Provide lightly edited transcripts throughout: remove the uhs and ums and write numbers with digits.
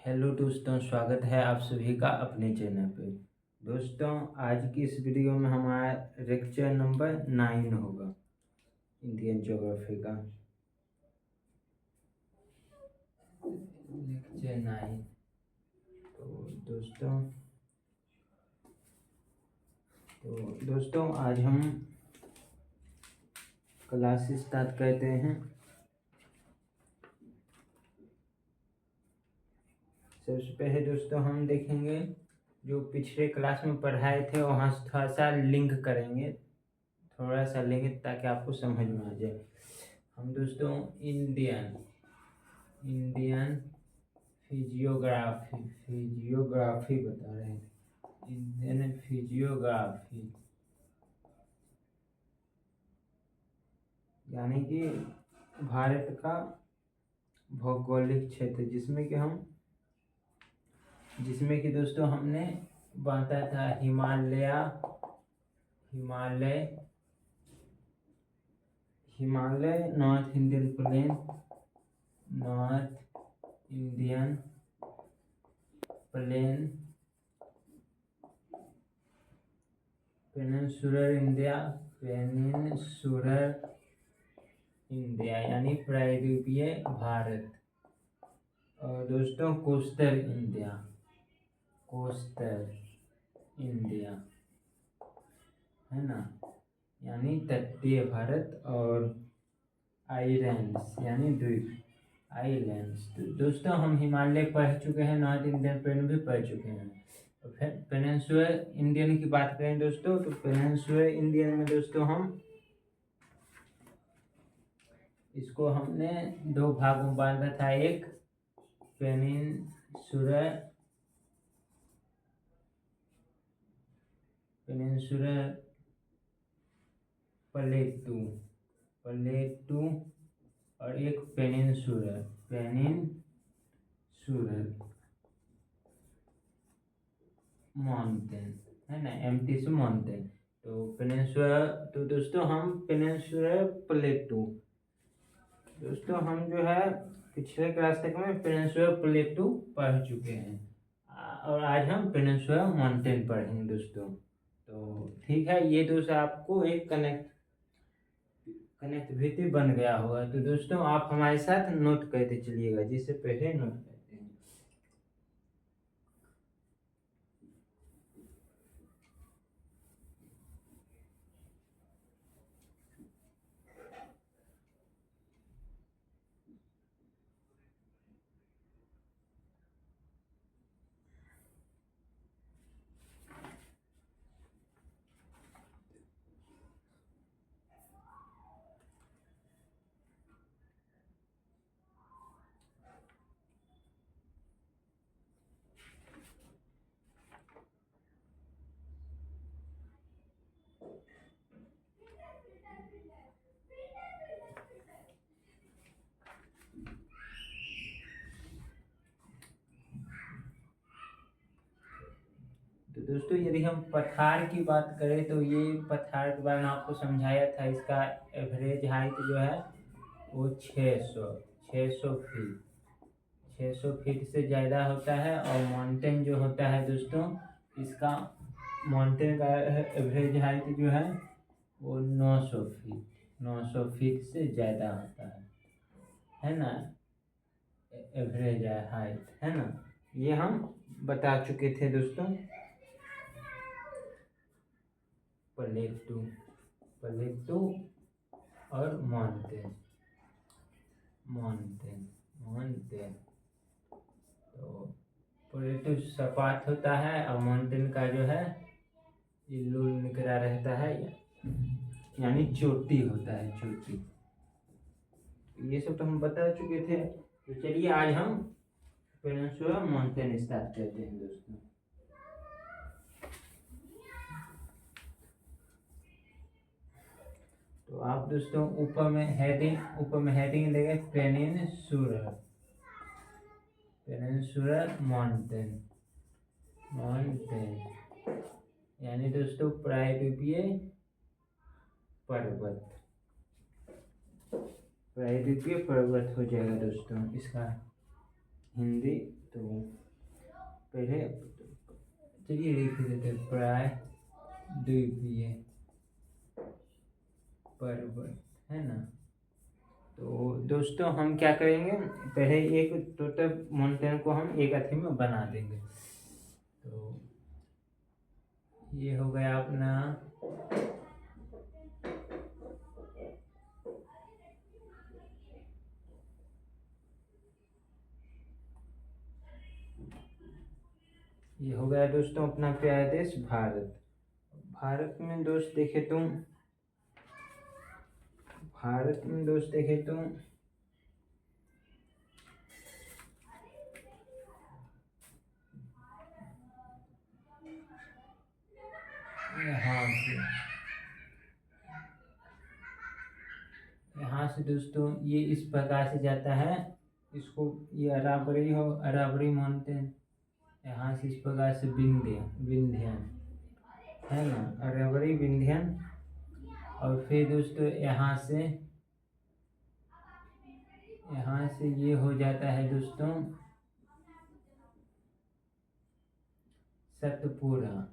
Hello दोस्तों, स्वागत है आप सभी का अपने चैनल पे। दोस्तों, आज की इस वीडियो में हमारा लेक्चर नंबर 9 होगा इंडियन ज्योग्राफी का। लेक्चर 9। तो दोस्तों आज हम क्लास स्टार्ट करते हैं। सबसे पहले दोस्तों हम देखेंगे जो पिछले क्लास में पढ़ाए थे वहाँ से थोड़ा सा लिंक करेंगे, थोड़ा सा लेंगे ताकि आपको समझ में आ जाए। हम दोस्तों इंडियन फिजियोग्राफी बता रहे हैं। इंडियन फिजियोग्राफी यानी कि भारत का भौगोलिक क्षेत्र, जिसमें कि दोस्तों हमने बांटा था Himalaya, north Indian plain, peninsular India यानी प्रायद्वीपीय भारत, और दोस्तों कोस्टल इंडिया है ना, यानी तटीय भारत, और आइलैंड्स यानी द्वीप आइलैंड्स। तो दोस्तों हम हिमालय पढ़ चुके हैं, नॉर्थ इंडियन प्लेन भी पढ़ चुके हैं। तो फिर पेनिनसुलर इंडियन की बात करें दोस्तों, तो पेनिनसुलर इंडियन में दोस्तों हम इसको हमने दो भागों में बांटा था। एक पेनिनसुलर प्लेटू और एक पेनिनसुलर माउंटेन है ना, एमटी से माउंटेन। तो पेनिनसुलर, तो दोस्तों हम पेनिनसुलर प्लेटू, दोस्तों हम जो है पिछले क्लास तक में पेनिनसुलर प्लेटू पढ़ चुके हैं, और आज हम पेनिनसुलर माउंटेन पढ़ेंगे दोस्तों। तो ठीक है, ये दोस्तों आपको एक कनेक्टिविटी बन गया होगा। तो दोस्तों आप हमारे साथ नोट करते चलिएगा, जिससे पहले नोट करते हैं। तो दोस्तों यदि हम पठार की बात करें, तो ये पठार के बारे में आपको समझाया था। इसका एवरेज हाइट जो है वो 600 फीट से ज़्यादा होता है। और माउंटेन जो होता है दोस्तों, इसका माउंटेन का एवरेज हाइट जो है वो 900 फीट से ज़्यादा होता है ना, एवरेज हाइट है ना। ये हम बता चुके थे दोस्तों। प्लेटू और माउंटेन। तो प्लेटू सपाट होता है, और माउंटेन का जो है इल्लू निकला रहता है, यानी चोटी होता है, चोटी। ये सब तो हम बता चुके थे। तो चलिए आज हम पेनिनसुलर माउंटेन स्टार्ट करते हैं दोस्तों। तो आप दोस्तों ऊपर में हेडिंग देंगे पेनिनसुलर माउंटेन, यानी दोस्तों प्रायद्वीपीय पर्वत हो जाएगा दोस्तों इसका हिंदी। तो पहले चलिए लिख देते प्रायद्वीपीय पर्वत, है ना। तो दोस्तों हम क्या करेंगे, पहले एक टोटल माउंटेन को हम एक अथी में बना देंगे। तो ये हो गया अपना ये हो गया दोस्तों अपना प्यारा देश भारत। भारत में दोस्त देखे तो यहाँ से दोस्तों ये इस प्रकार से जाता है, इसको ये अरावरी माउंटेन, यहाँ से इस प्रकार से विंध्यन, है ना, अरावरी विंध्यन। और फिर दोस्तों यहाँ से ये हो जाता है दोस्तों सतपुरा।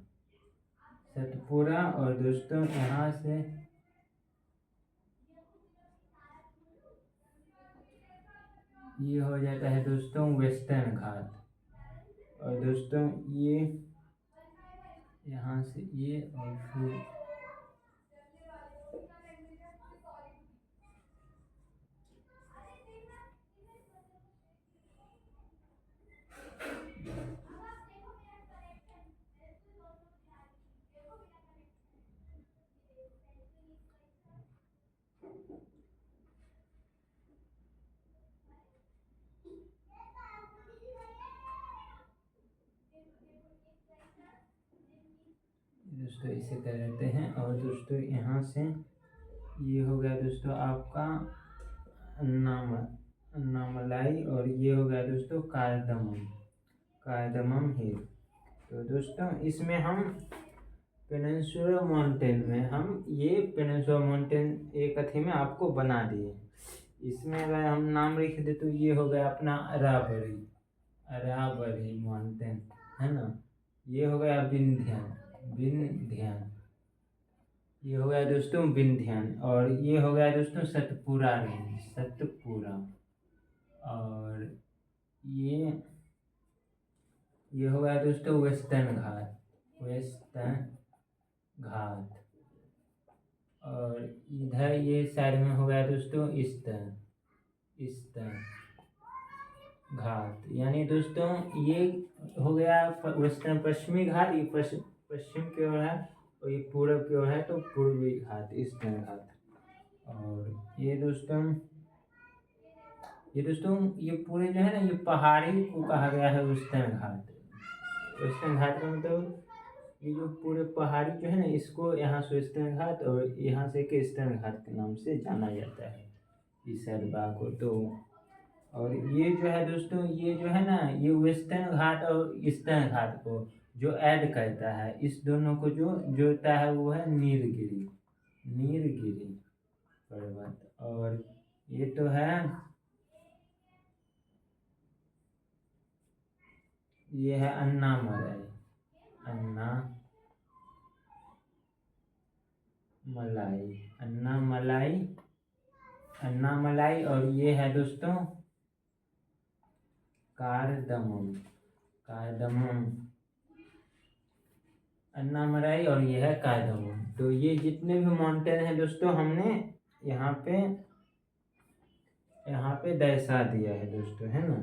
और दोस्तों यहाँ से ये हो जाता है दोस्तों वेस्टर्न घाट। और दोस्तों ये यहाँ से ये और फिर दोस्तों इसे कर लेते हैं। और दोस्तों यहाँ से ये हो गया दोस्तों आपका अन्नामलाई। और ये हो गया दोस्तों कार्दमम हिल। तो दोस्तों इसमें हम पेनिनसुला माउंटेन में हम ये पेनिनसुला माउंटेन एक अथी में आपको बना दिए। इसमें अगर हम नाम लिख दे तो ये हो गया अपना अरावरी माउंटेन, है ना। ये हो गया विंध्यन, ये हो गया दोस्तों विंध्यन। और ये हो गया दोस्तों सतपुरा रेंज, और ये हो गया दोस्तों वेस्टर्न घाट। और इधर ये साइड में हो गया दोस्तों ईस्टर्न घाट। यानी दोस्तों ये हो गया वेस्टर्न पश्चिमी घाट, ये पश्चिम की ओर है, और ये पूर्व की ओर है तो पूर्वी घाट, ईस्टर्न घाट। और ये दोस्तों ये पूरे जो है ना, ये पहाड़ी को कहा गया है वेस्टर्न घाट। वेस्टर्न घाट का मतलब ये जो पूरे पहाड़ी जो है ना, इसको यहाँ से वेस्टर्न घाट और यहाँ से के ईस्टर्न घाट के नाम से जाना जाता है इस सैरबाग को। तो और ये जो है दोस्तों, ये जो है ना, ये वेस्टर्न घाट और ईस्टर्न घाट को जो ऐड करता है, इस दोनों को जो जोड़ता है वो है नीलगिरी पर्वत। और ये तो है, ये है अन्नामलाई। और ये है दोस्तों कार्दमम, अन्नामलाई। और ये है कार्दमम। तो ये जितने भी माउंटेन हैं दोस्तों हमने यहाँ पे दर्शा दिया है दोस्तों, है ना।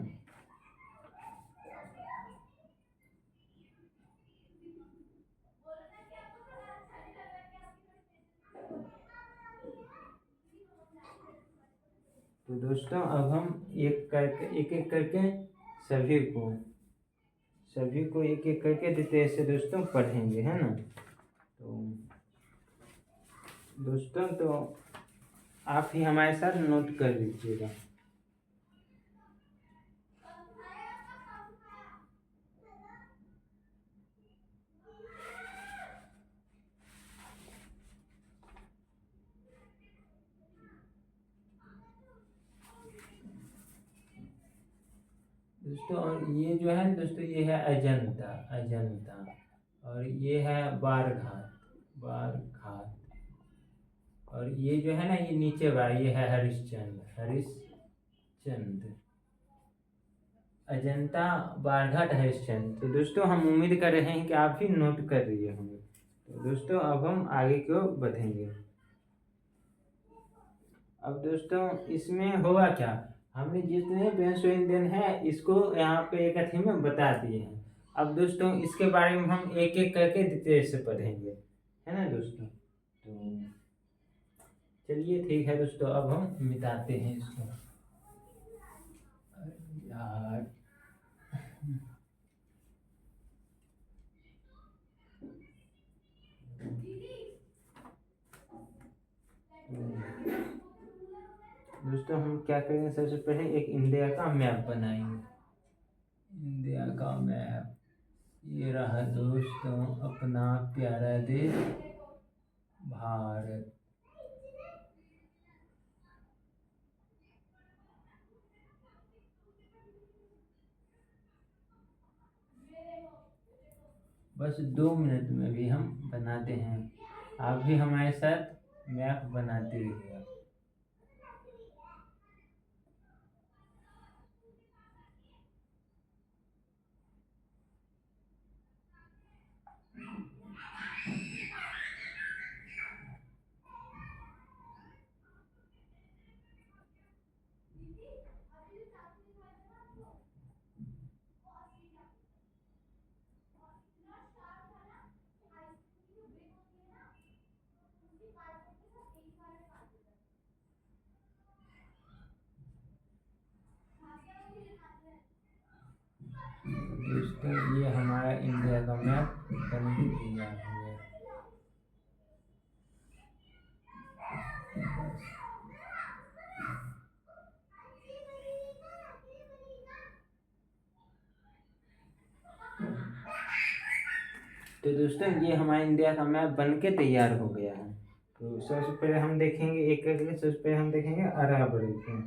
तो दोस्तों अब हम एक एक करके सभी को एक एक करके डिटेल से दोस्तों पढ़ेंगे, है ना। तो दोस्तों तो आप ही हमारे साथ नोट कर लीजिएगा। दोस्तों और ये जो है दोस्तों ये है अजंता, अजंता। और ये है बारघाट, बारघाट। और ये जो है ना ये नीचे वाला ये है हरिश्चंद्र, हरिश्चंद्र। अजंता, बारघाट, हरिश्चंद्र। तो दोस्तों हम उम्मीद कर रहे हैं कि आप भी नोट कर रहे होंगे। तो दोस्तों अब हम आगे की ओर बढ़ेंगे। अब दोस्तों इसमें होगा क्या, हमने जितने पेंसिलिन है इसको यहाँ पे एक अथी में बता दिए हैं। अब दोस्तों इसके बारे में हम एक एक करके डिटेल से पढ़ेंगे, है ना दोस्तों। तो चलिए ठीक है दोस्तों, अब हम मिटाते हैं इसको। यार दोस्तों हम क्या करेंगे, सबसे पहले एक इंडिया का मैप बनाएंगे। इंडिया का मैप, ये रहा दोस्तों अपना प्यारा देश भारत। बस 2 मिनट में भी हम बनाते हैं, आप भी हमारे साथ मैप बनाते रहिएगा। दोस्तों ये हमारा इंडिया का मैप बन के तैयार हो गया। तो दोस्तों ये हमारा इंडिया का मैप बन के तैयार हो गया है। तो सबसे पहले हम देखेंगे एक करके, सबसे पहले हम देखेंगे अरावली को।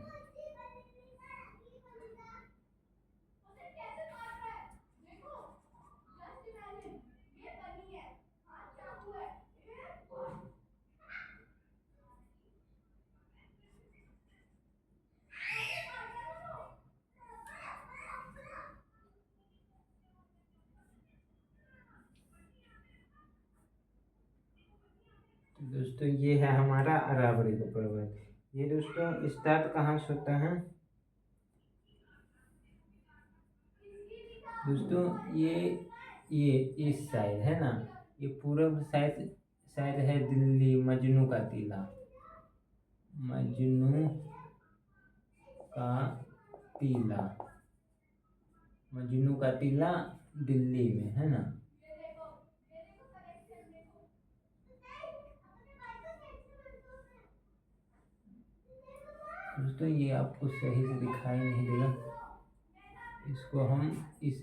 तो दोस्तों ये है हमारा अरावली का पर्वत। ये दोस्तों स्टार्ट कहाँ से होता है दोस्तों, ये इस साइड है ना, ये पूर्व साइड साइड है दिल्ली, मजनू का टीला, मजनू का टीला, मजनू का टीला दिल्ली में है ना। दोस्तों ये आपको सही से दिखाई नहीं देगा, इसको हम इस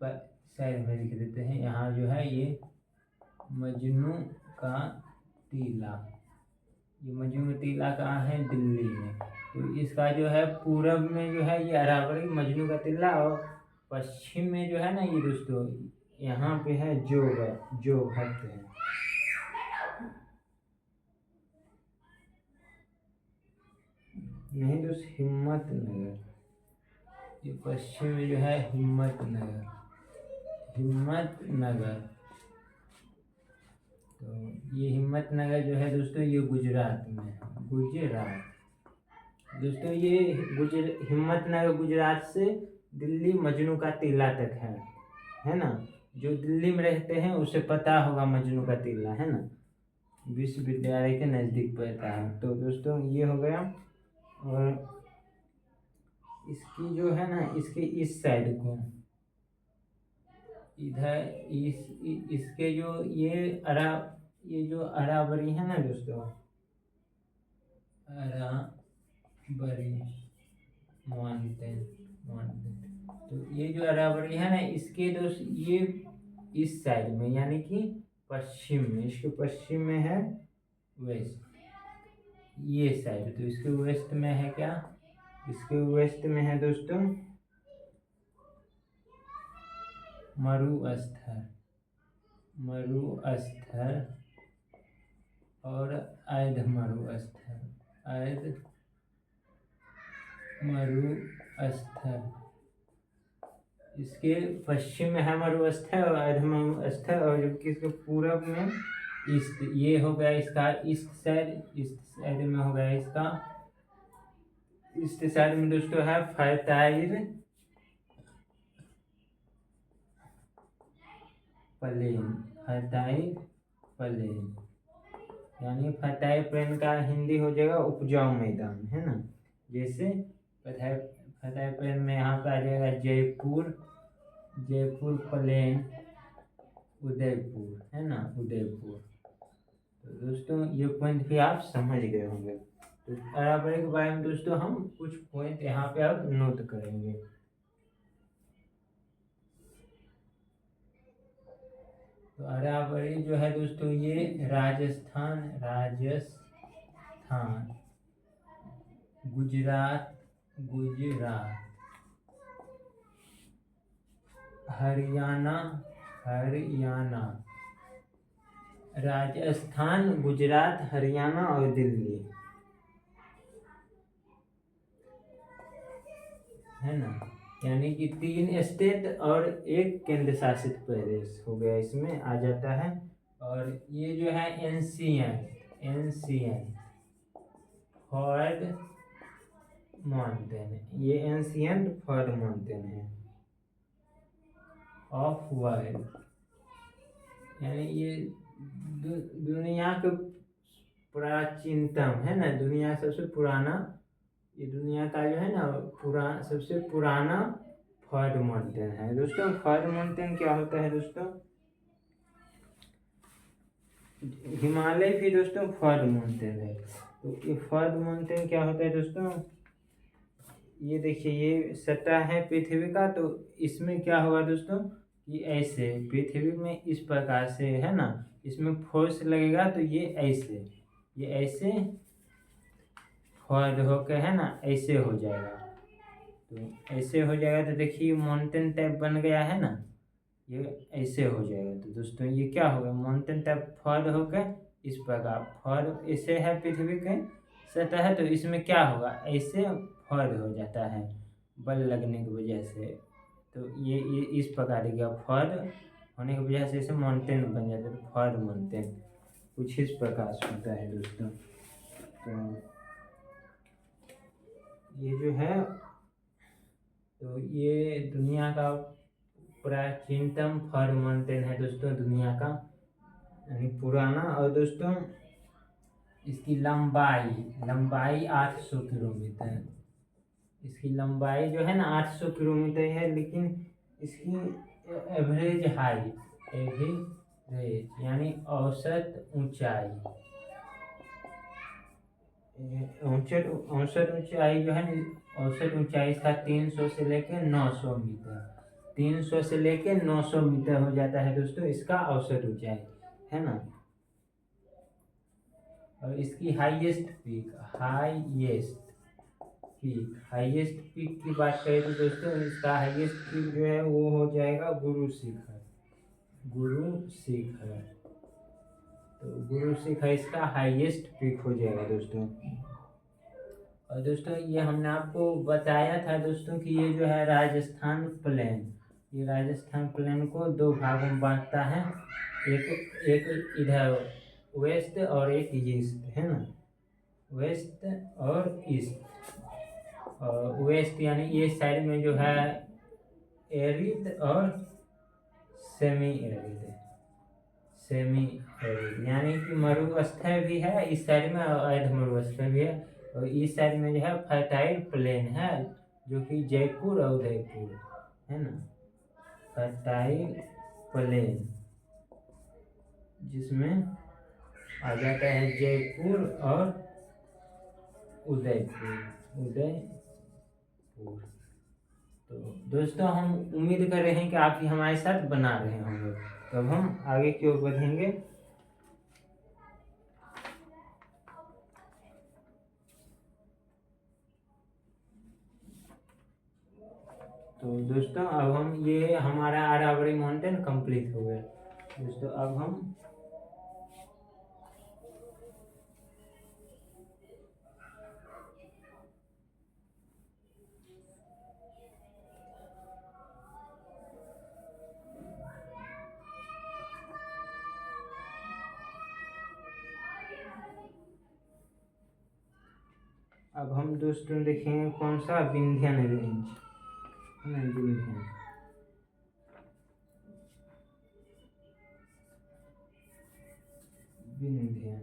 साइड में लिख देते हैं। यहाँ जो है ये मजनू का टीला, ये मजनू का टीला कहाँ है, दिल्ली में। तो इसका जो है पूरब में जो है ये अरावली, मजनू का टीला, और पश्चिम में जो है ना ये दोस्तों यहाँ पे है जोगहट है। नहीं दोस्त, हिम्मत नगर, ये पश्चिम में जो है हिम्मत नगर, हिम्मत नगर। तो ये हिम्मत नगर जो है दोस्तों ये गुजरात में है, गुजरात। दोस्तों ये हिम्मत नगर गुजरात से दिल्ली मजनू का टीला तक है ना। जो दिल्ली में रहते हैं उसे पता होगा मजनू का टीला, है ना, विश्वविद्यालय के नज़दीक पड़ता है। तो दोस्तों ये हो गया। और इसकी जो है ना, इसके इस साइड को इधर इसके जो ये जो अरावली है ना दोस्तों, अरावली माउंटेन, तो ये जो अरावली है ना इसके दोस्त ये इस साइड में यानी कि पश्चिम में, इसके पश्चिम में है वेस्ट, ये साइड। तो इसके वेस्ट में है क्या, इसके वेस्ट में है दोस्तों मरुस्थल, मरुस्थल और अर्ध मरुस्थल, अर्ध मरुस्थल। इसके पश्चिम में है मरुस्थल और अर्ध मरुस्थल, और जबकि इसके पूरब में ईस्ट, ये हो गया इसका ईस्ट साइड, ईस्ट साइड में हो गया इसका, ईस्ट साइड में दोस्तों है फर्टाइल प्लेन, फर्टाइल प्लेन, यानी फर्टाइल प्लेन का हिंदी हो जाएगा उपजाऊ मैदान, है ना। जैसे फर्टाइल प्लेन में यहाँ पे आ जाएगा जयपुर, जयपुर प्लेन, उदयपुर, है ना, उदयपुर। तो दोस्तों ये पॉइंट भी आप समझ गए होंगे। तो अरावली के बारे में दोस्तों हम कुछ पॉइंट यहाँ पे अब नोट करेंगे। तो अरावली जो है दोस्तों ये राजस्थान, राजस्थान, गुजरात, गुजरात, हरियाणा, हरियाणा, राजस्थान, गुजरात, हरियाणा और दिल्ली, है ना। यानी कि 3 स्टेट और 1 केंद्र शासित प्रदेश हो गया, इसमें आ जाता है। और ये जो है एंशियंट फॉर्ड माउंटेन, ये एंशियंट फॉर्ड माउंटेन है ऑफ वर्ल्ड, यानी ये दुनिया के प्राचीनतम, है ना, दुनिया सबसे पुराना, ये दुनिया का जो है ना सबसे पुराना फॉर्ड माउंटेन है दोस्तों। फॉर्ड माउंटेन क्या होता है दोस्तों, हिमालय भी दोस्तों फॉर्ड माउंटेन है। तो ये फॉर्ड माउंटेन क्या होता है दोस्तों, ये देखिए ये सतह है पृथ्वी का, तो इसमें क्या होगा दोस्तों कि ऐसे पृथ्वी में इस प्रकार से, है ना, इसमें फोर्स लगेगा तो ये ऐसे फॉर्ड होकर, है ना, ऐसे हो जाएगा। तो ऐसे हो जाएगा तो देखिए माउंटेन टाइप बन गया, है ना, ये ऐसे हो जाएगा। तो दोस्तों ये क्या होगा, माउंटेन टाइप फॉर्ड होकर इस प्रकार, फॉर्ड ऐसे है पृथ्वी के सतह है, तो इसमें क्या होगा, ऐसे फॉर्ड हो जाता है बल लगने की वजह से। तो ये इस प्रकार का फॉर्ड होने की वजह से इसे माउंटेन बन जाता है, तो फॉर्ड माउंटेन कुछ इस प्रकार से होता है दोस्तों। तो ये जो है, तो ये दुनिया का प्राचीनतम फॉर्ड माउंटेन है दोस्तों, दुनिया का यानी पुराना। और दोस्तों इसकी लंबाई 800 किलोमीटर, इसकी लंबाई जो है ना 800 किलोमीटर है, लेकिन इसकी एवरेज हाइट, एवरेज यानी औसत ऊंचाई, औसत ऊंचाई जो है, औसत ऊंचाई इसका 300 से लेकर 900 मीटर, 300 से लेकर 900 मीटर हो जाता है दोस्तों इसका औसत ऊंचाई, है ना। और इसकी हाईएस्ट पीक की बात करें तो दोस्तों इसका हाईएस्ट पीक जो है वो हो जाएगा गुरु शिखर, तो गुरु शिखर इसका हाईएस्ट पीक हो जाएगा दोस्तों। और दोस्तों ये हमने आपको बताया था दोस्तों कि ये जो है राजस्थान प्लेन, ये राजस्थान प्लेन को 2 भागों में बांटता है, एक इधर वेस्ट और एक ईस्ट, है ना, वेस्ट और ईस्ट। और वेस्ट यानी ये साइड में जो है एरिड और सेमी एरिड, यानी कि मरुस्थल भी है इस साइड में और अर्ध मरुस्थल भी है। और इस साइड में जो है फर्टाइल प्लेन है, जो कि जयपुर और उदयपुर, है ना, फर्टाइल प्लेन जिसमें आ जाता है जयपुर और उदयपुर। तो दोस्तों हम उम्मीद कर रहे हैं कि आप भी हमारे साथ बना रहे होंगे, तो अब हम आगे की ओर बढ़ेंगे। तो दोस्तों अब हम ये हमारा अरावली माउंटेन कंप्लीट हो गया। दोस्तों अब हम दोस्तों देखेंगे कौन सा, विंध्यन रेंज है ना, विंध्यन। विंध्यन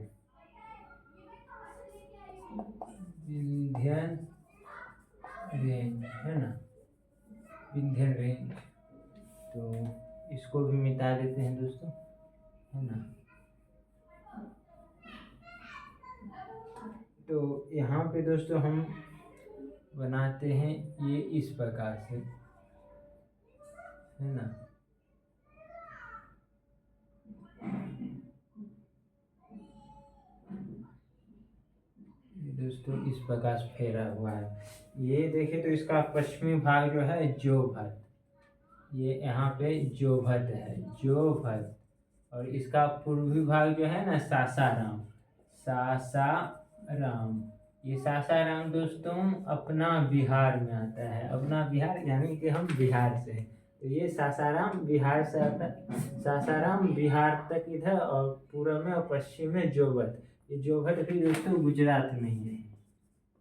विंध्यन रेंज है ना, विंध्यन रेंज। तो इसको भी मिटा देते हैं दोस्तों, है ना। तो यहाँ पे दोस्तों हम बनाते हैं ये इस प्रकार से, है ना। दोस्तों इस प्रकार से फेरा हुआ है। ये देखें तो इसका पश्चिमी भाग जो है जोभट, ये यहाँ पे जोभट है, जोभट। और इसका पूर्वी भाग जो है ना सासाराम, सासाराम। ये सासाराम दोस्तों अपना बिहार में आता है, अपना बिहार यानी कि हम बिहार से हैं। तो ये सासाराम बिहार से आता है, सासाराम बिहार तक इधर, और पूर्व में और पश्चिम में जोभट। ये जोभट भी दोस्तों गुजरात में ही है,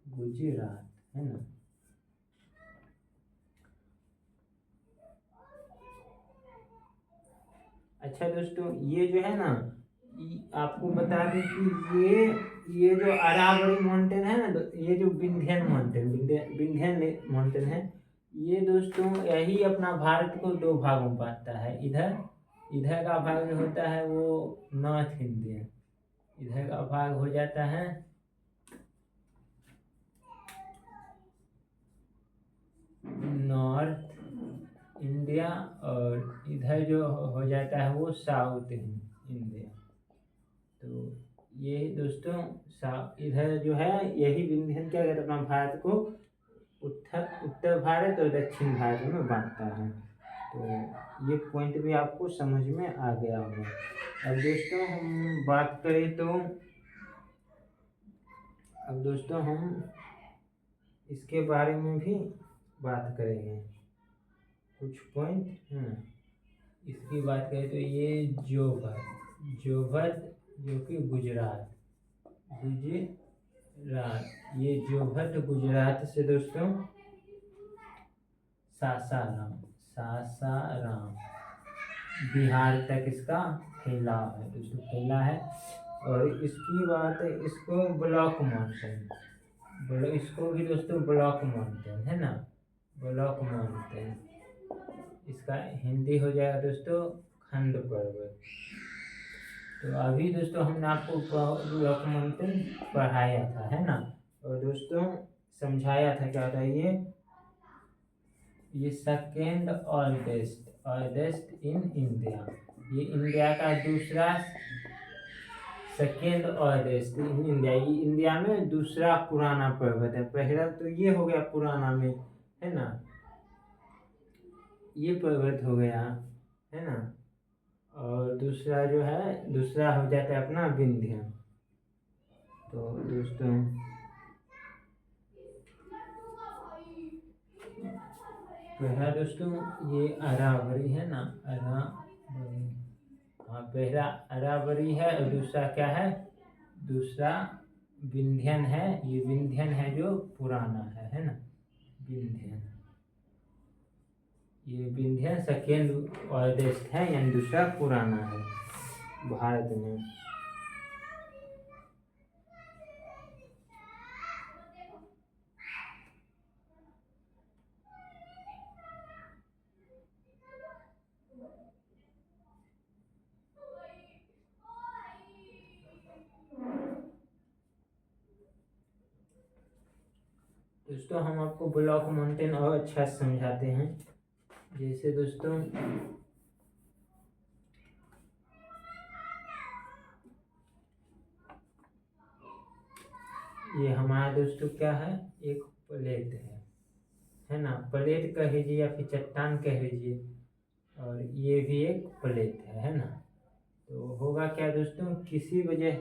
गुजरात, है ना। अच्छा दोस्तों ये जो है ना, आपको बता दें कि ये जो अरावली माउंटेन है ना, ये जो विंध्यन माउंटेन, विंध्यन माउंटेन है, ये दोस्तों यही अपना भारत को दो भागों में बांटता है। इधर का भाग जो होता है वो नॉर्थ इंडिया, इधर का भाग हो जाता है नॉर्थ इंडिया, और इधर जो हो जाता है वो साउथ इंडिया। तो ये दोस्तों इधर जो है यही विंध्यन क्या कहते हैं, अपना भारत को उत्तर भारत और दक्षिण भारत में बांटता है। तो ये पॉइंट भी आपको समझ में आ गया होगा। अब दोस्तों हम बात करें तो, अब दोस्तों हम इसके बारे में भी बात करेंगे, कुछ पॉइंट हैं। इसकी बात करें तो ये जोभट जो कि गुजरात, ये जोभट गुजरात से दोस्तों सासाराम बिहार तक इसका फैलाव है दोस्तों, फैला है। और इसकी बात है, इसको ब्लॉक माउंटेन, इसको भी दोस्तों ब्लॉक माउंटेन है ना, ब्लॉक माउंटेन। इसका हिंदी हो जाएगा दोस्तों खंड पर्वत। तो अभी दोस्तों हमने आपको ब्लॉक माउंटेन पढ़ाया था, है ना, और दोस्तों समझाया था क्या होता है ये सेकेंड ऑल्डेस्ट इन इंडिया, ये इंडिया का दूसरा, सेकेंड ऑल्डेस्ट इन इंडिया, ये इंडिया में दूसरा पुराना पर्वत है। पहला तो ये हो गया पुराना में, है ना, ये पर्वत हो गया, है ना। और दूसरा जो है, दूसरा हो जाता है अपना विंध्य। तो दोस्तों पहला दोस्तों ये अरावली है ना, अरावली, हाँ पहला अरावली है, और दूसरा क्या है, दूसरा विंध्यन है। ये विंध्यन है जो पुराना है ना, विंध्यन। ये विंध्यन सेकेंड ऑल्डेस्ट है, यानी दूसरा पुराना है भारत में। दोस्तों हम आपको ब्लॉक माउंटेन और अच्छा समझाते हैं। जैसे दोस्तों ये हमारा दोस्तों क्या है, एक प्लेट है ना, प्लेट कह लीजिए या फिर चट्टान कह लीजिए, और ये भी एक प्लेट है ना। तो होगा क्या दोस्तों, किसी वजह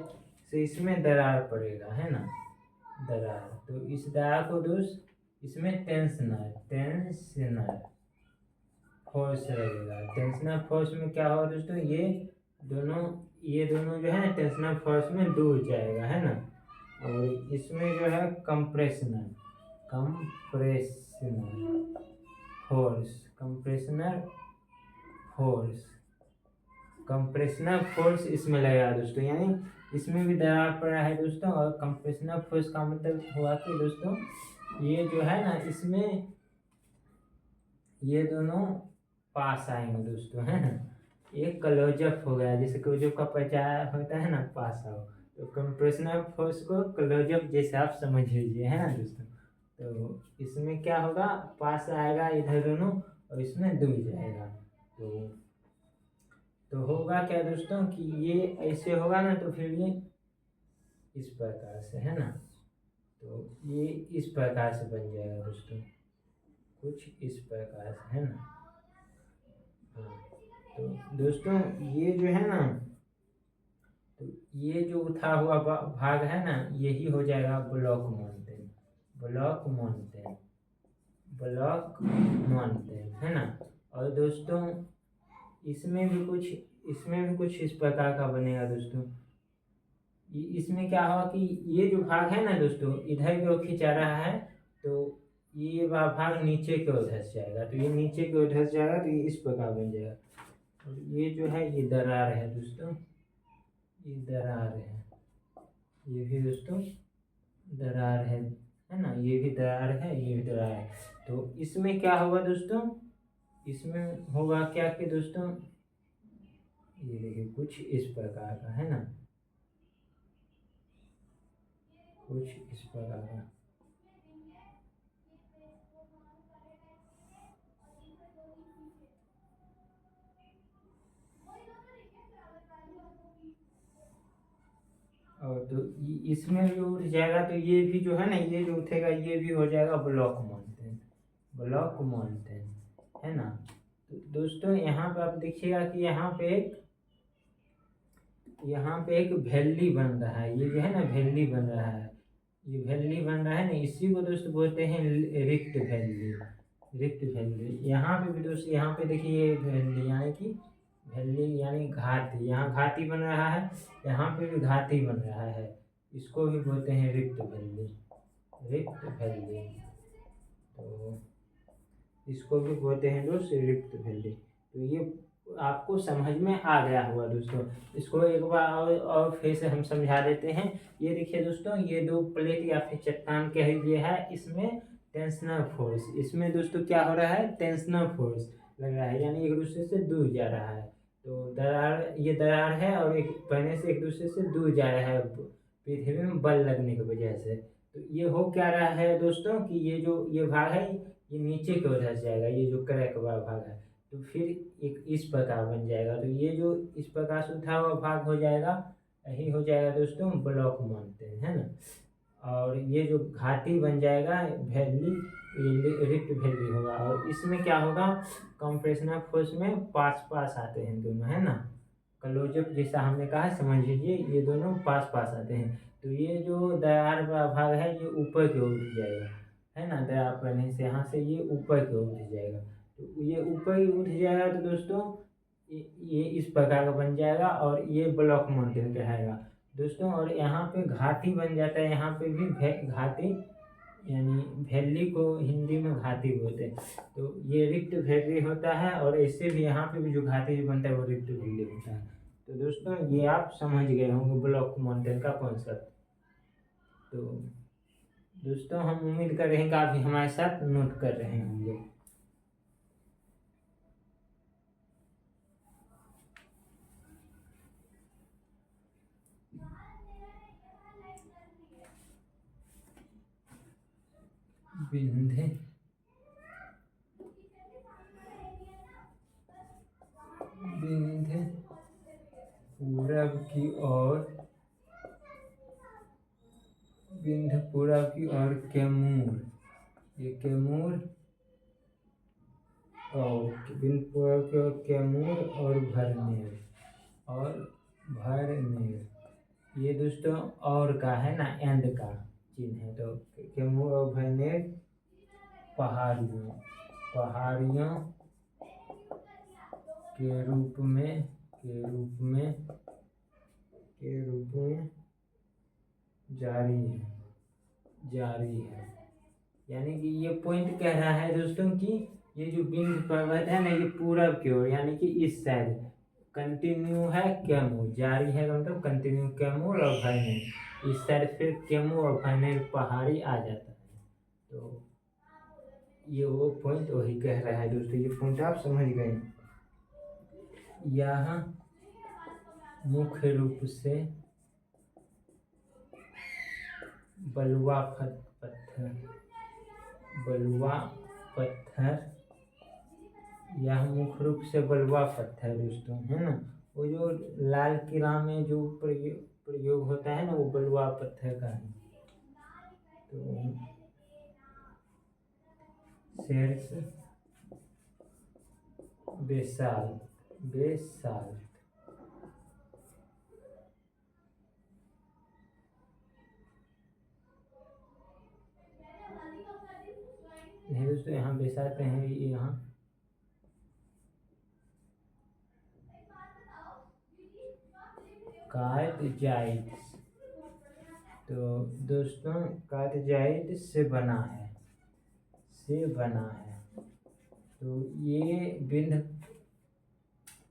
से इसमें दरार पड़ेगा, है ना, दरार। तो इस दरार को दोस्त इसमें टेंशनर फोर्स लगेगा। टेंशनल फोर्स में क्या होगा दोस्तों, ये दोनों जो है ना टेंशनल फोर्स में डूब जाएगा, है ना। और इसमें जो है कंप्रेशनल फोर्स कंप्रेशनल फोर्स इसमें लगेगा दोस्तों। यानी इसमें भी दरार पड़ा है दोस्तों, और कंप्रेशनल फोर्स का मतलब हुआ कि दोस्तों ये जो है ना इसमें ये दोनों पास आएंगे दोस्तों, है ना। एक क्लोजअप हो गया, जैसे क्लोजअप का परिचय होता है ना, पास आओ। तो कंप्रेशनल फोर्स को क्लोजअप जैसे आप समझ लीजिए, है ना दोस्तों। तो इसमें क्या होगा, पास आएगा इधर दोनों, और इसमें डूब जाएगा। तो होगा क्या दोस्तों कि ये ऐसे होगा ना, तो फिर ये इस प्रकार से, है ना। तो ये इस प्रकार से बन जाएगा दोस्तों, कुछ इस प्रकार से, है ना। हाँ, तो दोस्तों ये जो है ना, तो ये जो उठा हुआ भाग है ना, यही हो जाएगा ब्लॉक माउंटेन, है ना। और दोस्तों इसमें भी कुछ इस प्रकार का बनेगा दोस्तों। इसमें क्या होगा कि ये जो भाग है ना दोस्तों, इधर की ओर खिंचा रहा है, तो ये भाग नीचे की ओर धंस जाएगा। तो ये नीचे की ओर धंस जाएगा, तो ये इस प्रकार बन जाएगा। और ये जो है ये दरार है दोस्तों, ये दरार है, ये भी दोस्तों दरार है ना। ये भी दरार है, ये भी दरार है। तो इसमें क्या होगा दोस्तों, इसमें होगा क्या कि दोस्तों ये देखिए कुछ इस प्रकार का, है ना, कुछ इस प्रकार का। और तो इसमें भी उठ जाएगा, तो ये भी जो है ना, ये जो उठेगा ये भी हो जाएगा ब्लॉक माउंटेन, है ना। तो दोस्तों यहाँ पे आप देखिएगा कि यहाँ पे एक वैली बन रहा है। ये जो है ना वैली बन रहा है, ये वैली बन रहा है ना, इसी को दोस्तों बोलते हैं रिक्त वैली। यहाँ पे भी दोस्तों, यहाँ पे देखिए वैली यानी घाटी, यहाँ घाटी बन रहा है, यहाँ पे भी घाटी बन रहा है। इसको भी बोलते हैं रिक्त वैली। तो इसको भी बोलते हैं दोस्त रिक्त वैली। तो ये आपको समझ में आ गया होगा दोस्तों। इसको एक बार और फिर से हम समझा देते हैं। ये देखिए दोस्तों, ये दो प्लेट या फिर चट्टान कह लीजिए है, इसमें टेंशनल फोर्स, इसमें दोस्तों क्या हो रहा है, टेंशनल फोर्स लग रहा है, यानी एक दूसरे से दूर जा रहा है। तो ये दरार है, और एक पहले से एक दूसरे से दूर जा रहा है पृथ्वी में बल लगने की वजह से। तो ये हो क्या रहा है दोस्तों कि ये भाग है, ये नीचे की ओर धंस जाएगा, ये जो क्रैक वाला भाग है। तो फिर एक इस प्रकार बन जाएगा। तो ये जो इस प्रकार से उठा हुआ भाग हो जाएगा, यही हो जाएगा दोस्तों ब्लॉक माउंटेन, है ना। और ये जो घाटी बन जाएगा वैली, रिफ्ट वैली होगा। और इसमें क्या होगा, कंप्रेशनल फोर्स में पास आते हैं दोनों, है ना। क्लोजअप जैसा हमने कहा, समझ लीजिए ये दोनों पास आते हैं। तो ये जो दरार का भाग है ये ऊपर की ओर उठ जाएगा, है ना। दरार पड़ने से यहाँ से ये ऊपर की ओर उठ जाएगा। तो ये ऊपर ही उठ जाएगा, तो दोस्तों ये इस प्रकार का बन जाएगा, और ये ब्लॉक माउंटेन कहलाएगा दोस्तों। और यहाँ पे घाटी बन जाता है, यहाँ पे भी घाटी, यानी वैली को हिंदी में घाटी बोलते हैं। तो ये रिक्त वैली होता है, और ऐसे भी यहाँ पे भी जो घाटी जो बनता है वो रिक्त वैली होता है। तो दोस्तों ये आप समझ गए होंगे ब्लॉक माउंटेन का कॉन्सेप्ट। तो दोस्तों हम उम्मीद कर रहे हैं कि आप भी हमारे साथ नोट कर रहे होंगे। विंध्य पूरब की ओर, विंध्य पूरब की ओर कैमूर, ये कैमूर और बिन कैमूर और भरनेर ये दोस्तों और का है ना, एंड का चिन्ह है। तो कैमूर और भरनेर पहाड़ियों के रूप में जारी है। यानी कि ये पॉइंट कह रहा है दोस्तों कि ये जो विंध्य पर्वत है ना, ये पूरब की ओर यानी कि इस साइड कंटिन्यू है, कैमूर जारी है मतलब कंटिन्यू कैमूर और भरनेर, इस साइड फिर कैमूर और भरनेर पहाड़ी आ जाता है। तो ये वो पॉइंट वही कह रहा है दोस्तों, ये पॉइंट आप समझ गए। यहाँ मुख्य रूप से बलुआ पत्थर यह मुख्य रूप से बलुआ पत्थर दोस्तों है ना। वो जो लाल किला में जो प्रयोग होता है ना, वो बलुआ पत्थर का है। तो शेर्स बेसाल्ट नहीं दोस्तों, यहाँ बेसाते हैं यहाँ कार्टजाइट्स। तो दोस्तों कार्टजाइट से बना है। तो ये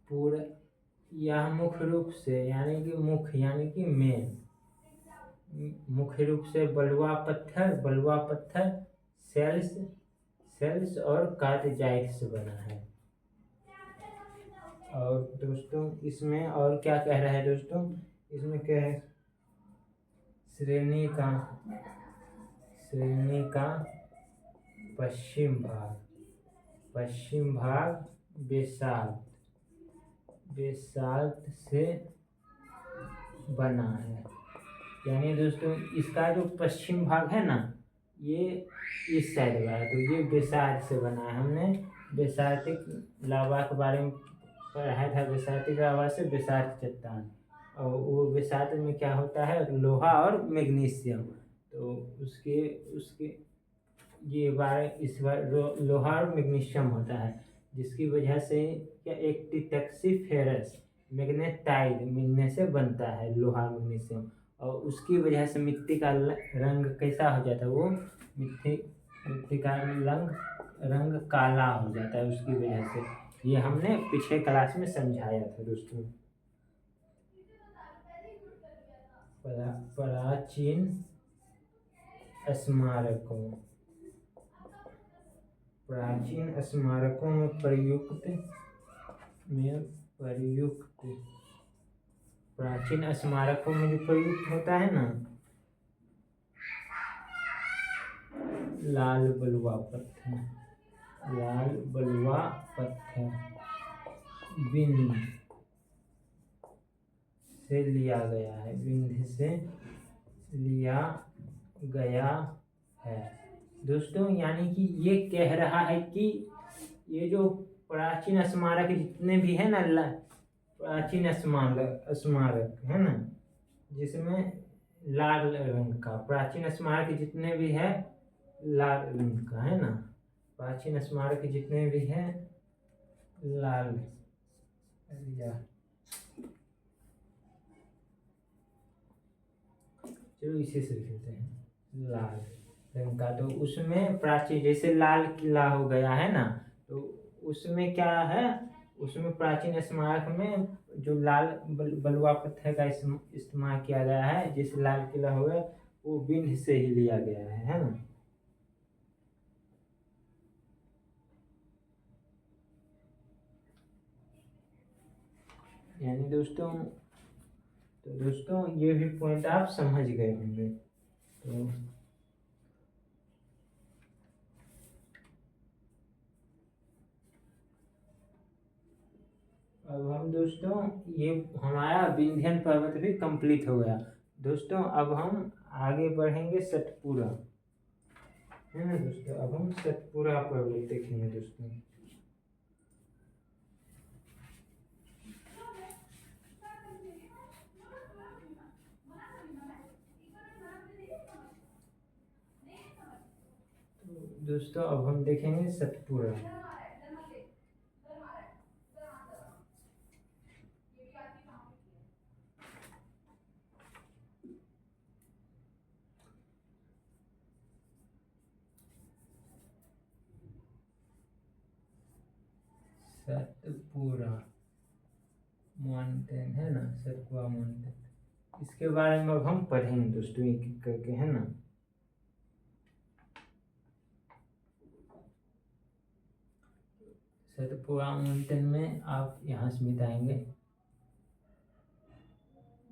पूरा यह मुख्य रूप से यानी कि मेन मुख्य रूप से बलुआ पत्थर सेल्स और कार्टजाइट से बना है। और दोस्तों इसमें और क्या कह रहा है दोस्तों, इसमें क्या है, श्रेणी का पश्चिम भाग बेसाल्ट से बना है। यानी दोस्तों इसका जो पश्चिम भाग है ना, ये इस साइड का है, तो ये बेसाल्ट से बना है। हमने बेसाल्टिक लावा के बारे में पढ़ा था, बेसाल्टिक लावा से बेसाल्ट चट्टान, और वो बेसाल्ट में क्या होता है, लोहा और मैग्नीशियम। तो उसके ये इस बार लोहा और मैग्नीशियम होता है, जिसकी वजह से क्या एक फेरस मैग्नेटाइड मिलने से बनता है लोहा मैग्नीशियम, और उसकी वजह से मिट्टी का रंग कैसा हो जाता है, वो मिट्टी का रंग काला हो जाता है उसकी वजह से। ये हमने पिछले क्लास में समझाया था दोस्तों। प्राचीन स्मारकों में प्रयुक्त प्राचीन स्मारकों में जो प्रयुक्त होता है ना, लाल बलुआ पत्थर विंध्य से लिया गया है दोस्तों। यानी कि ये कह रहा है कि ये जो प्राचीन स्मारक जितने भी है ना, प्राचीन स्मारक है ना, जिसमें लाल रंग का प्राचीन स्मारक जितने भी है लाल रंग का है ना, प्राचीन स्मारक जितने भी है लाल, चलो इसे से लिखते हैं लाल रंग का। तो उसमें प्राचीन जैसे लाल किला हो गया है ना, तो उसमें क्या है, उसमें प्राचीन स्मारक में जो लाल बलुआ पत्थर का इस्तेमाल किया गया है, जैसे लाल किला हो गया, वो विंध्य से ही लिया गया है ना। यानी दोस्तों ये भी पॉइंट आप समझ गए होंगे। तो अब हम दोस्तों ये हमारा विंध्यन पर्वत भी कंप्लीट हो गया दोस्तों। अब हम आगे बढ़ेंगे सतपुरा है ना दोस्तों। अब हम सतपुरा पर्वत देखेंगे दोस्तों। दोस्तों अब हम देखेंगे सतपुड़ा। सतपुड़ा माउंटेन है ना, सतपुड़ा माउंटेन, इसके बारे में अब हम पढ़ेंगे दोस्तों एक एक करके, है ना। सतपुड़ा माउंटेन में आप यहाँ से मिटाएंगे,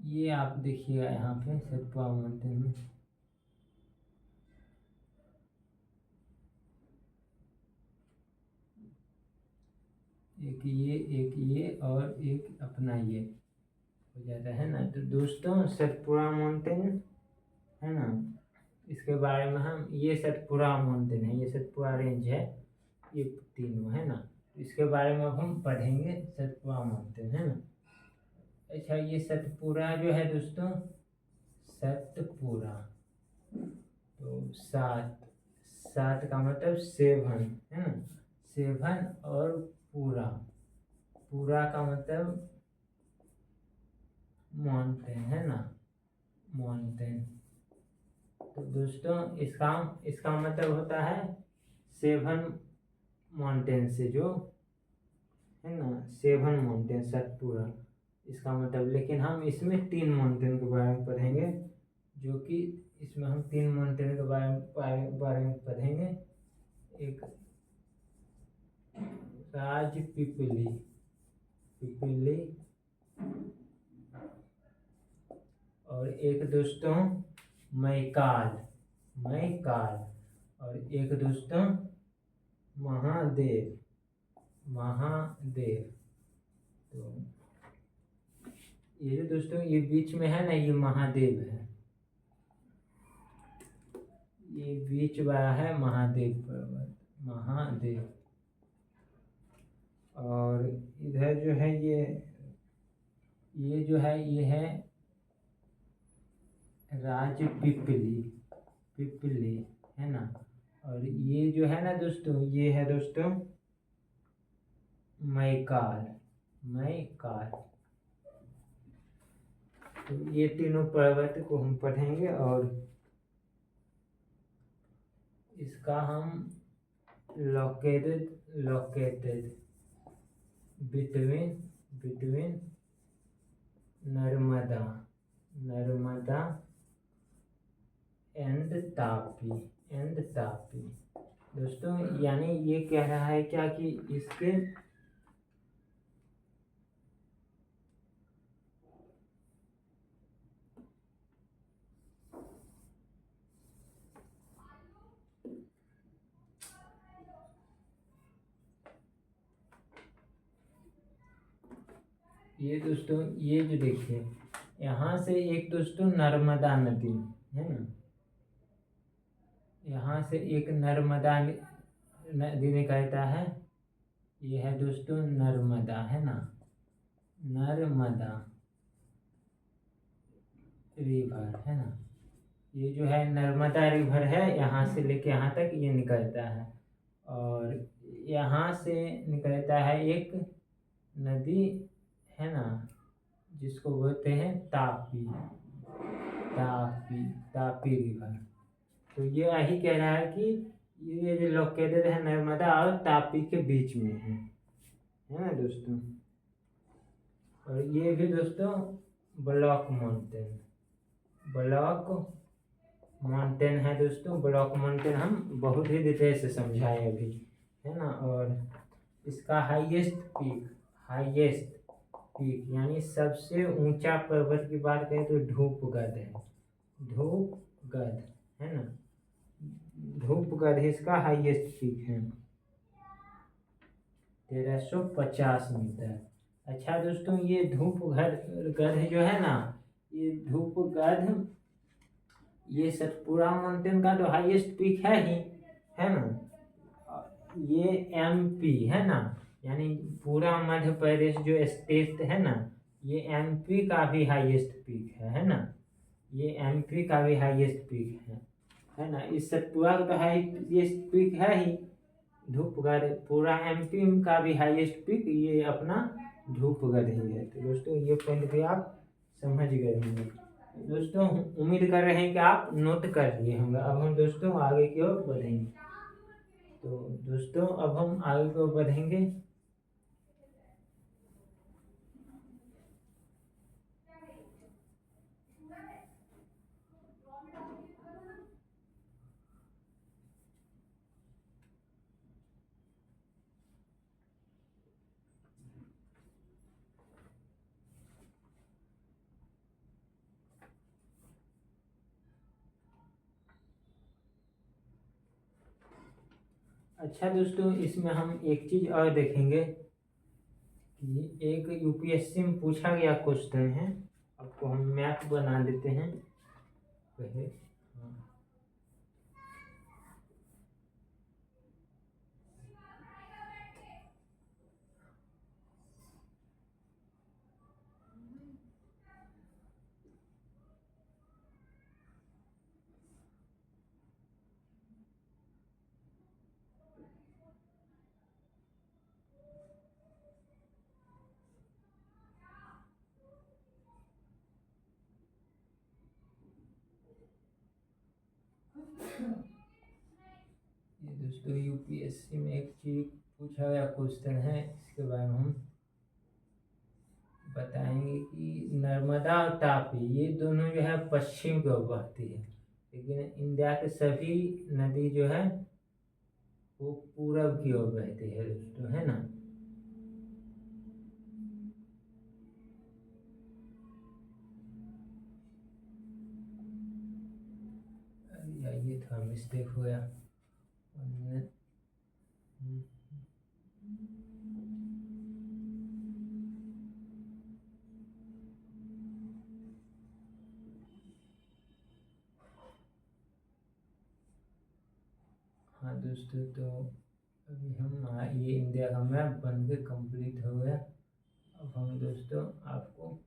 ये आप देखिएगा यहाँ पे सतपुड़ा माउंटेन में एक ये और एक अपना ये हो जाता है ना। तो दोस्तों सतपुड़ा माउंटेन है ना, इसके बारे में हम, ये सतपुड़ा माउंटेन है, ये सतपुड़ा रेंज है, ये तीनों है ना, इसके बारे में अब हम पढ़ेंगे सतपुड़ा माउंटेन, है ना। अच्छा, ये सतपुड़ा जो है दोस्तों, सतपुड़ा तो सात का मतलब 7 है ना, 7 और पूरा का मतलब माउंटेन है ना, माउंटेन। तो दोस्तों इसका मतलब होता है 7 माउंटेन से जो है ना, 7 माउंटेन सतपुड़ा इसका मतलब। लेकिन हम इसमें 3 माउंटेन के बारे में पढ़ेंगे, जो कि इसमें हम 3 माउंटेन के बारे में पढ़ेंगे। एक राजपीपली और एक दोस्तों मैकाल और एक दोस्तों महादेव। तो ये जो दोस्तों ये बीच में है ना, ये महादेव है, ये बीच वाला है महादेव पर्वत, महादेव। और इधर जो है ये जो है ये है राजपीपली है ना। और ये जो है ना दोस्तों, ये है दोस्तों मैकाल। तो ये तीनों पर्वत को हम पढ़ेंगे और इसका हम located between Narmada and Tapi. दोस्तों यानी ये कह रहा है क्या कि इसके ये दोस्तों ये जो देखिए यहाँ से एक दोस्तों नर्मदा नदी है ना, यहाँ से एक नर्मदा नदी निकलता है, ये है दोस्तों नर्मदा है ना, नर्मदा रिवर है ना। ये जो है नर्मदा रिवर है, यहाँ से लेके यहाँ तक ये निकलता है। और यहाँ से निकलता है एक नदी है ना, जिसको बोलते हैं तापी रिवर। तो ये यही कह रहा है कि ये जो लोकेटेड है नर्मदा और तापी के बीच में है ना दोस्तों। और ये भी दोस्तों ब्लॉक माउंटेन है दोस्तों। ब्लॉक माउंटेन हम बहुत ही डिटेल से समझाए अभी, है ना। और इसका हाईएस्ट पीक यानी सबसे ऊंचा पर्वत की बात करें तो धूपगढ़ है ना, धूपगढ़ इसका हाईएस्ट पीक है, 1350 मीटर। अच्छा दोस्तों, ये धूपगढ़ जो है ना, ये धूपगढ़ ये सतपुड़ा माउंटेन का तो हाईएस्ट पीक है ही, है ना। ये एमपी है ना, यानी पूरा मध्य प्रदेश जो स्टेट है ना, ये एमपी का भी हाईएस्ट पीक है ना, ये एमपी का भी हाईएस्ट पीक है। है ना। इस सतपुड़ा का तो हाईएस्ट पीक है ही धूपगढ़, पूरा एमपी का भी हाईएस्ट पीक ये अपना धूपगढ़ ही है। तो दोस्तों ये पॉइंट भी आप समझ गए होंगे। दोस्तों उम्मीद कर रहे हैं कि आप नोट कर लिए होंगे। अब हम दोस्तों आगे की ओर बढ़ेंगे। तो दोस्तों अब हम आगे की ओर बढ़ेंगे। अच्छा दोस्तों इसमें हम एक चीज और देखेंगे कि एक यूपीएससी में पूछा गया क्वेश्चन है। आपको हम मैप बना देते हैं पहले। हाँ। ये दोस्तों यूपीएससी में एक चीज पूछा गया क्वेश्चन है, इसके बारे में हम बताएंगे कि नर्मदा और तापी ये दोनों जो है पश्चिम की ओर बहती है, लेकिन इंडिया के सभी नदी जो है वो पूरब की ओर बहती है दोस्तों, है ना। ये थोड़ा मिस्टेक हो गया। हाँ दोस्तों तो अभी हम ये इंडिया का मैप बन के कंप्लीट हो गया। अब हम दोस्तों आपको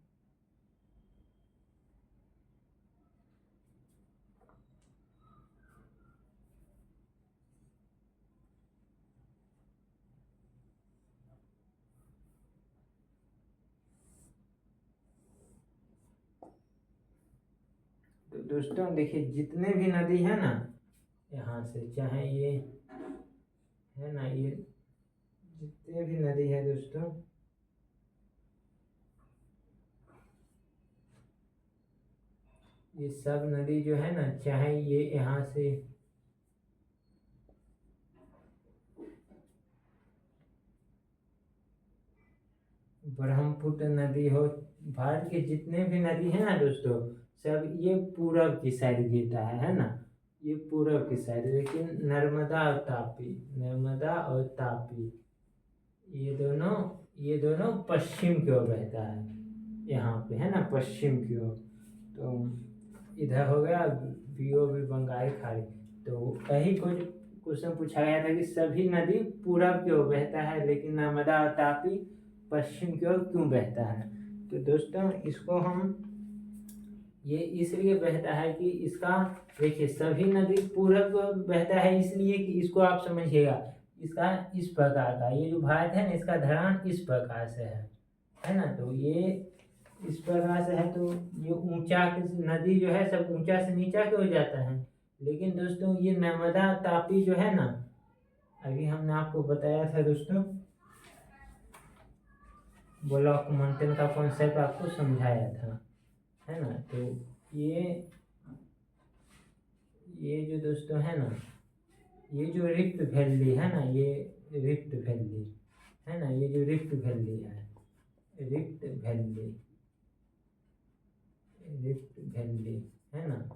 तो दोस्तों देखिए जितने भी नदी है ना यहाँ से, चाहे ये है ना, ये जितने भी नदी है दोस्तों ये सब नदी जो है ना, चाहे ये यहाँ से ब्रह्मपुत्र नदी हो, भारत के जितने भी नदी है ना दोस्तों सब ये पूरब की साइड गिरता है ना, ये पूरब की साइड। लेकिन नर्मदा और तापी ये दोनों पश्चिम की ओर बहता है, यहाँ पे है ना पश्चिम की ओर। तो इधर हो गया भी बंगाल खाड़ी। तो यही कुछ क्वेश्चन पूछा गया था कि सभी नदी पूरब की ओर बहता है लेकिन नर्मदा और तापी पश्चिम की ओर क्यों बहता है। तो दोस्तों इसको हम ये इसलिए बहता है कि इसका देखिए सभी नदी पूरब को बहता है, इसलिए कि इसको आप समझिएगा इसका इस प्रकार का ये जो भारत है ना इसका ढलान इस प्रकार से है ना। तो ये इस प्रकार से है तो ये ऊंचा नदी जो है सब ऊंचा से नीचा क्यों हो जाता है। लेकिन दोस्तों ये नर्मदा तापी जो है ना, अभी हमने आपको बताया था दोस्तों ब्लॉक माउंटेन का कॉन्सेप्ट आपको समझाया था, है ना। तो ये जो दोस्तों है ना, ये जो रिफ्ट वैली है ना, ये रिफ्ट वैली है ना, ये जो रिफ्ट वैली है, रिफ्ट वैली है ना,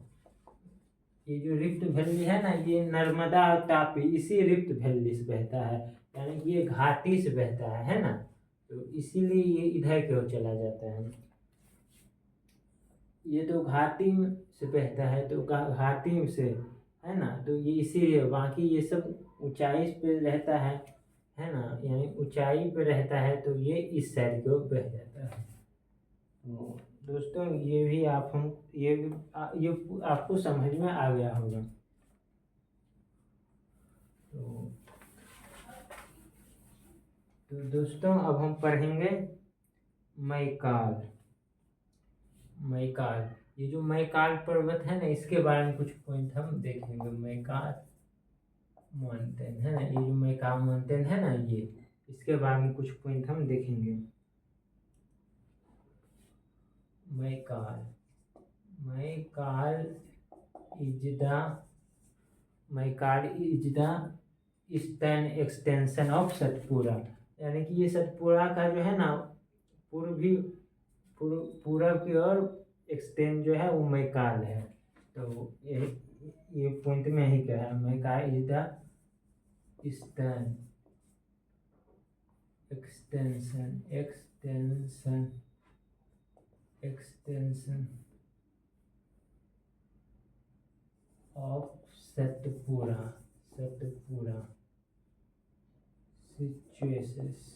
ये जो रिफ्ट वैली है ना ये नर्मदा और तापी इसी रिफ्ट वैली से बहता है, यानी कि ये घाटी से बहता है ना। तो इसीलिए ये इधर की ओर चला जाता है। ये तो घाटी से बहता है तो घाटी से है ना, तो ये इसीलिए बाकी ये सब ऊंचाई पे रहता है ना, यानी ऊंचाई पे रहता है तो ये इस साइड की ओर बह जाता है। तो दोस्तों ये भी आप हम ये आपको समझ में आ गया होगा। तो दोस्तों अब हम पढ़ेंगे मैकाल। मैकाल, ये जो मैकाल पर्वत है ना, इसके बारे में कुछ पॉइंट हम देखेंगे। मैकाल माउंटेन है ना, ये जो मैकाल माउंटेन है ना, ये इसके बारे में कुछ पॉइंट हम देखेंगे। Maikal, Maikal is the eastern extension of Satpura, यानी कि ये सतपुरा का जो है ना पूरब की ओर एक्सटेंड जो है वो मैकाल है। तो ये पॉइंट में ही कहा है, Maikal is the eastern extension of Satpura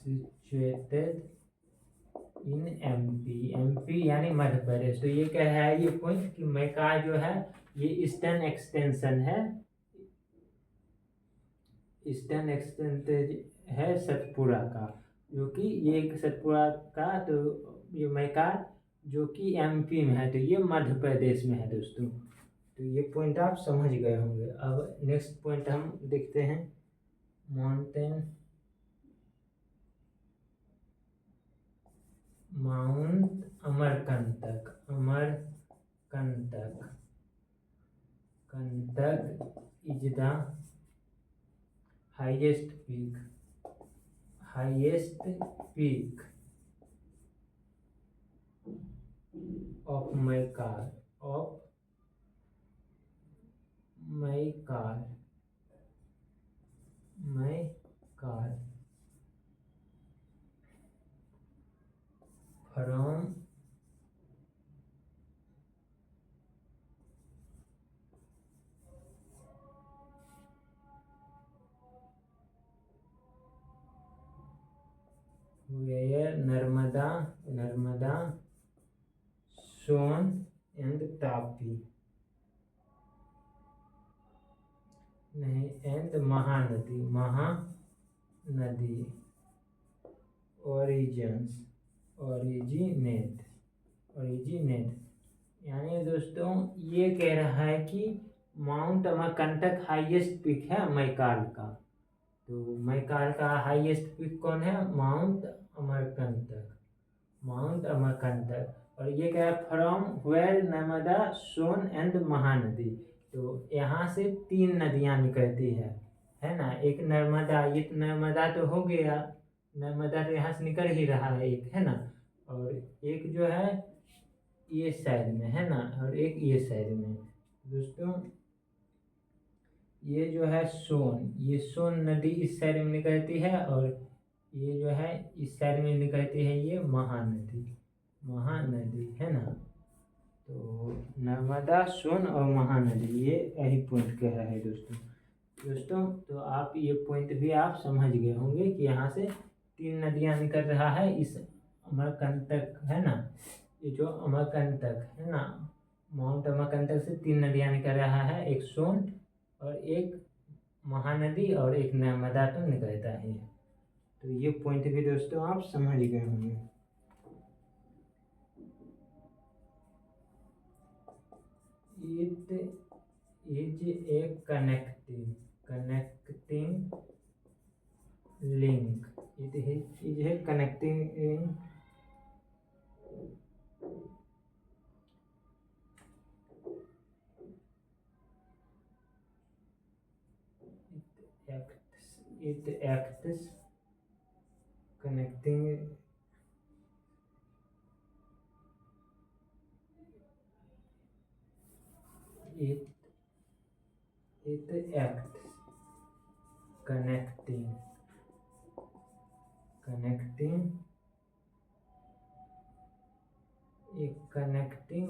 situated in MP यानी मध्य प्रदेश। तो ये कह रहा है ये पॉइंट कि मैकाल जो है ये ईस्टर्न एक्सटेंशन है सतपुरा का, जो कि ये सतपुरा का, तो ये मैकाल जो कि एमपी में है, तो ये मध्य प्रदेश में है दोस्तों। तो ये पॉइंट आप समझ गए होंगे। अब नेक्स्ट पॉइंट हम देखते हैं, mount Amarkantak is the highest peak of Maikal from where Narmada Son and Tapi, नहीं, एंड महानदी ओरिजिनेट, यानी दोस्तों ये कह रहा है कि माउंट अमरकंटक हाईएस्ट पीक है मैकाल का। तो मैकाल का हाईएस्ट पीक कौन है? माउंट अमरकंटक। और ये क्या है? From where Narmada Son and Mahanadi. तो यहाँ से 3 नदियाँ निकलती है ना। एक नर्मदा, ये तो नर्मदा तो हो गया, नर्मदा तो यहाँ से निकल ही रहा है एक, है ना। और एक जो है ये साइड में है ना, और एक ये साइड में। दोस्तों ये जो है ये सोन नदी इस साइड में निकलती है, और ये जो है इस साइड में निकलती है ये महानदी है ना। तो नर्मदा, सोन और महानदी, ये यही पॉइंट कह रहा है दोस्तों। तो आप ये पॉइंट भी आप समझ गए होंगे कि यहाँ से 3 नदियाँ निकल रहा है इस अमरकंटक, है ना। ये जो अमरकंटक है ना, माउंट अमरकंटक से 3 नदियाँ निकल रहा है, एक सोन और एक महानदी और एक नर्मदा तो निकलता है। तो ये पॉइंट भी दोस्तों आप समझ गए होंगे। It is a connecting link, it is a connecting it acts connecting it acts connecting a connecting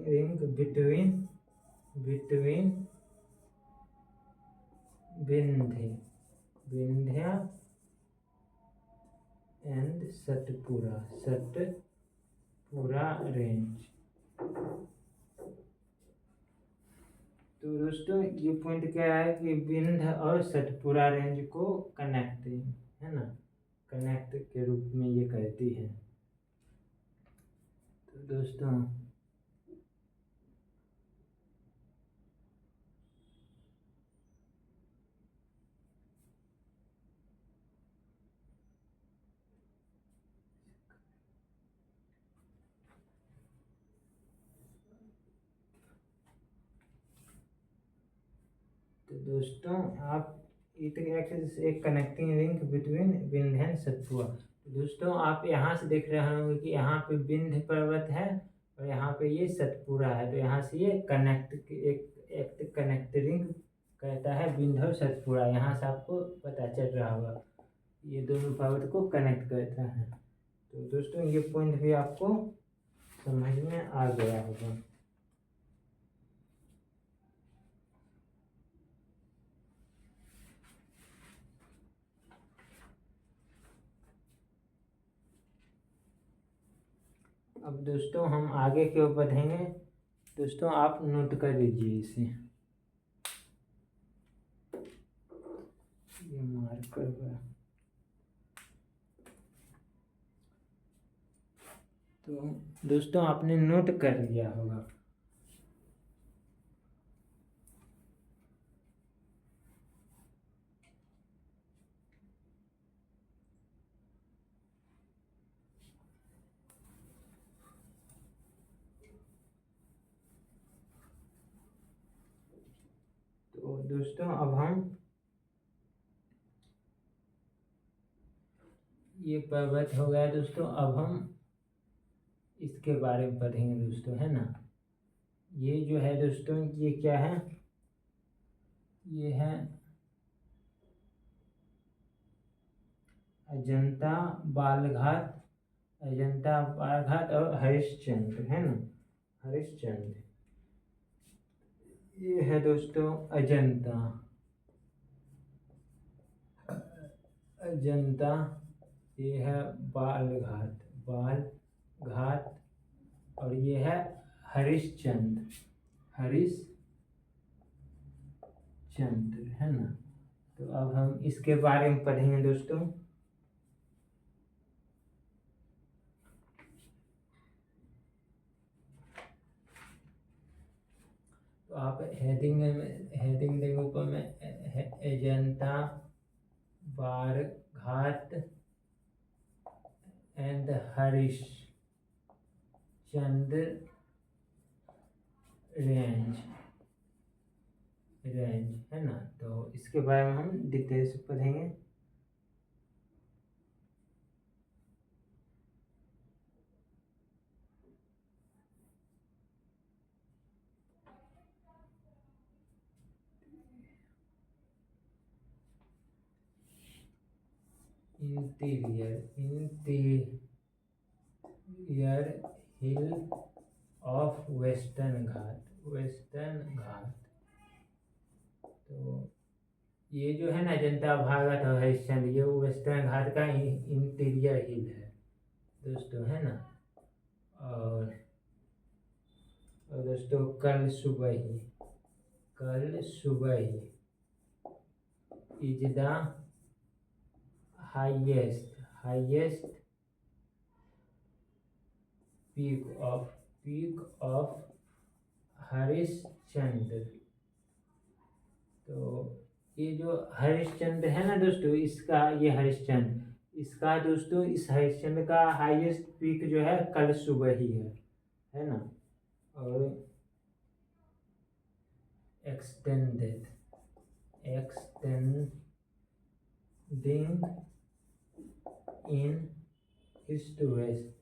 link between Vindhya and Satpura range। तो दोस्तों ये पॉइंट क्या है कि विंध्य और सतपुरा रेंज को कनेक्ट, है ना, कनेक्ट के रूप में ये कहती है। तो दोस्तों आप इट एक्ट एज एक connecting link between Vindhya and Satpura. तो दोस्तों आप यहाँ से देख रहे होंगे कि यहाँ पे विंध्य पर्वत है और यहाँ पे ये सतपुड़ा है। तो यहाँ से ये एक कनेक्टिंग कहता है विंध्य और सतपुड़ा। यहाँ से आपको पता चल रहा होगा ये दोनों पर्वत को कनेक्ट करता है। तो दोस्तों ये पॉइंट भी आपको समझ में आ गया होगा। अब दोस्तों हम आगे की ओर बढ़ेंगे। दोस्तों आप नोट कर लीजिए इसे, ये मार्कर है। तो दोस्तों आपने नोट कर लिया होगा। तो दोस्तों अब हम ये पर्वत हो गया दोस्तों। अब हम इसके बारे में पढ़ेंगे दोस्तों, है ना। ये जो है दोस्तों ये क्या है, ये है अजंता बालघाट, अजंता बालघाट और हरिश्चंद्र, है ना, हरिश्चंद्र। ये है दोस्तों अजंता, अजंता। ये है बालघाट, बालघाट। और ये है हरिश्चंद्र, हरिश्चंद्र, है ना। तो अब हम इसके बारे में पढ़ेंगे दोस्तों। तो आप हेडिंग देंगे ऊपर में अजंता बालघाट एंड हरिश्चंद्र रेंज, है ना। तो इसके बारे में हम डिटेल से पढ़ेंगे। इंटीरियर हिल ऑफ वेस्टर्न घाट। तो ये जो है ना अजंता बालघाट और हरिश्चंद्र, ये वेस्टर्न घाट का इंटीरियर हिल है दोस्तों, है ना। और दोस्तों कल सुबह he is the highest peak of Harishchandra. तो ये जो हरिश्चंद्र है ना दोस्तों, इसका ये हरिश्चंद्र, इसका दोस्तों इस हरिश्चंद्र का हाईएस्ट पीक जो है कल सुबह ही है ना। और extending in east west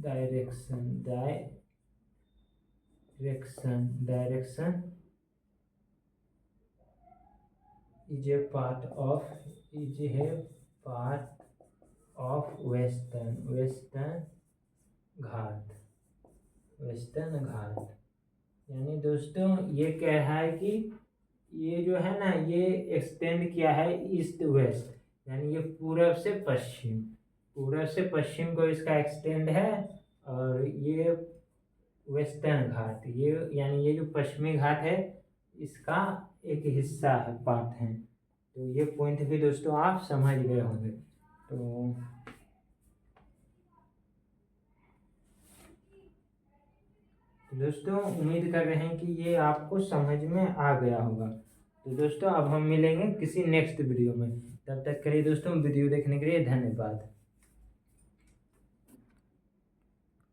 direction is a part of western Ghat. यानी दोस्तों ये कह रहा है कि ये जो है ना ये एक्सटेंड किया है ईस्ट वेस्ट, यानी ये पूरब से पश्चिम, पूर्व से पश्चिम को इसका एक्सटेंड है, और ये वेस्टर्न घाट, ये यानी ये जो पश्चिमी घाट है इसका एक हिस्सा है, पार्ट है। तो ये पॉइंट भी दोस्तों आप समझ गए होंगे। तो दोस्तों उम्मीद कर रहे हैं कि ये आपको समझ में आ गया होगा। तो दोस्तों अब हम मिलेंगे किसी नेक्स्ट वीडियो में, तब तक के लिए दोस्तों वीडियो देखने के लिए धन्यवाद।